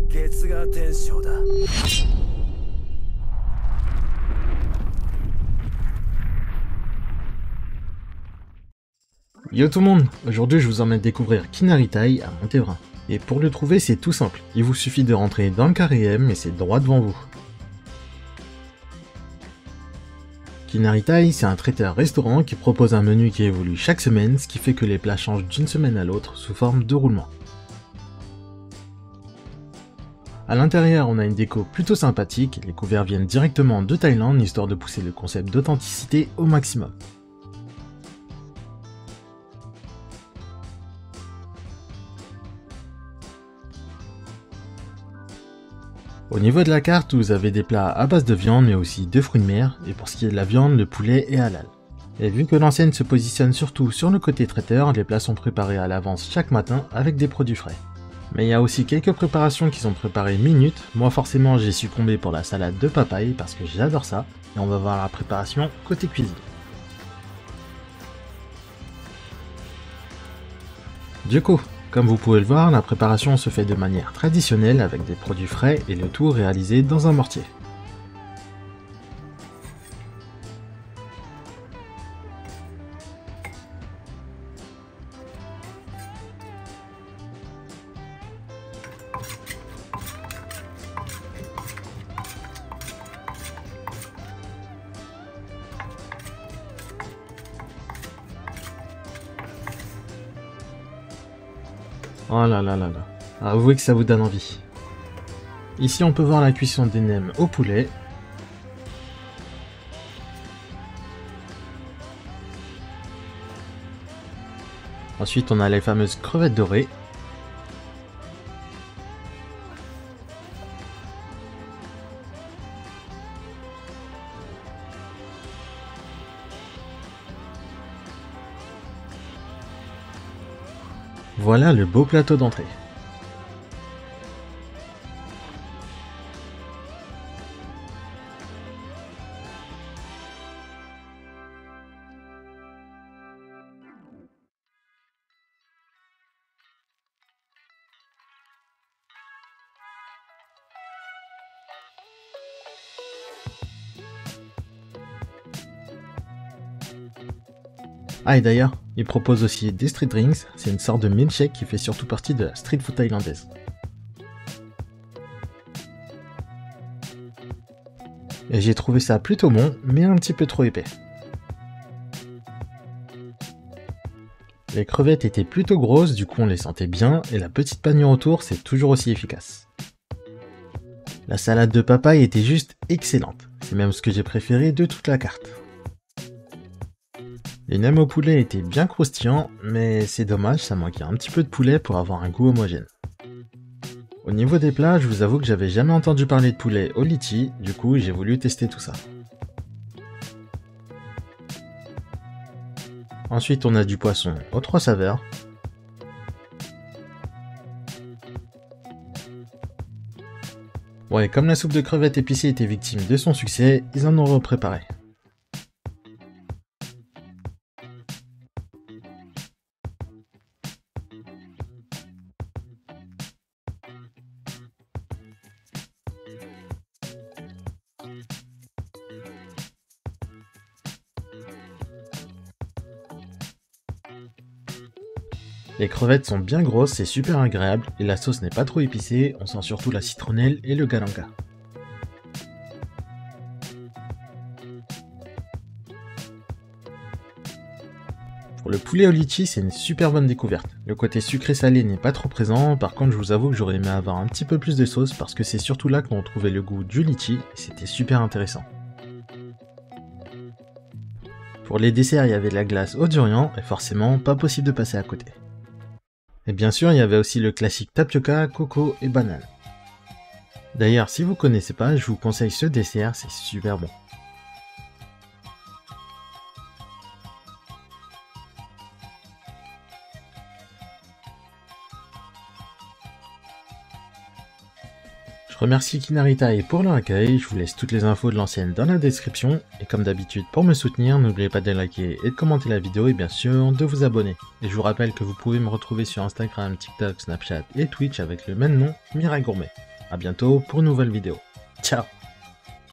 月牙天将だ。Yo tout le monde, aujourd'hui je vous emmène découvrir Kinaritai à Montévrain. Et pour le trouver c'est tout simple, il vous suffit de rentrer dans le carré M et c'est droit devant vous. Kinaritai c'est un traiteur-restaurant qui propose un menu qui évolue chaque semaine, ce qui fait que les plats changent d'une semaine à l'autre sous forme de roulement. A l'intérieur on a une déco plutôt sympathique, les couverts viennent directement de Thaïlande histoire de pousser le concept d'authenticité au maximum. Au niveau de la carte, vous avez des plats à base de viande mais aussi de fruits de mer, et pour ce qui est de la viande, le poulet est halal. Et vu que l'enseigne se positionne surtout sur le côté traiteur, les plats sont préparés à l'avance chaque matin avec des produits frais. Mais il y a aussi quelques préparations qui sont préparées minutes, moi forcément j'ai succombé pour la salade de papaye parce que j'adore ça, et on va voir la préparation côté cuisine. Du coup, comme vous pouvez le voir, la préparation se fait de manière traditionnelle avec des produits frais et le tout réalisé dans un mortier. Oh là là là là, avouez que ça vous donne envie. Ici on peut voir la cuisson des nems au poulet. Ensuite on a les fameuses crevettes dorées. Voilà le beau plateau d'entrée. Ah et d'ailleurs, il propose aussi des street drinks, c'est une sorte de milkshake qui fait surtout partie de la street food thaïlandaise. Et j'ai trouvé ça plutôt bon, mais un petit peu trop épais. Les crevettes étaient plutôt grosses, du coup on les sentait bien, et la petite panure autour c'est toujours aussi efficace. La salade de papaye était juste excellente, c'est même ce que j'ai préféré de toute la carte. Les nems au poulet étaient bien croustillants, mais c'est dommage, ça manquait un petit peu de poulet pour avoir un goût homogène. Au niveau des plats, je vous avoue que j'avais jamais entendu parler de poulet au litchi, du coup j'ai voulu tester tout ça. Ensuite on a du poisson aux 3 saveurs. Ouais, comme la soupe de crevettes épicée était victime de son succès, ils en ont repréparé. Les crevettes sont bien grosses, c'est super agréable, et la sauce n'est pas trop épicée, on sent surtout la citronnelle et le galangal. Pour le poulet au litchi, c'est une super bonne découverte. Le côté sucré-salé n'est pas trop présent, par contre je vous avoue que j'aurais aimé avoir un petit peu plus de sauce parce que c'est surtout là qu'on trouvait le goût du litchi, et c'était super intéressant. Pour les desserts, il y avait de la glace au durian, et forcément pas possible de passer à côté. Et bien sûr, il y avait aussi le classique tapioca, coco et banane. D'ailleurs, si vous connaissez pas, je vous conseille ce dessert, c'est super bon. Je remercie Kinaritai pour leur accueil, je vous laisse toutes les infos de l'ancienne dans la description, et comme d'habitude pour me soutenir, n'oubliez pas de liker et de commenter la vidéo et bien sûr de vous abonner. Et je vous rappelle que vous pouvez me retrouver sur Instagram, TikTok, Snapchat et Twitch avec le même nom, Mirai Gourmet. A bientôt pour une nouvelle vidéo. Ciao!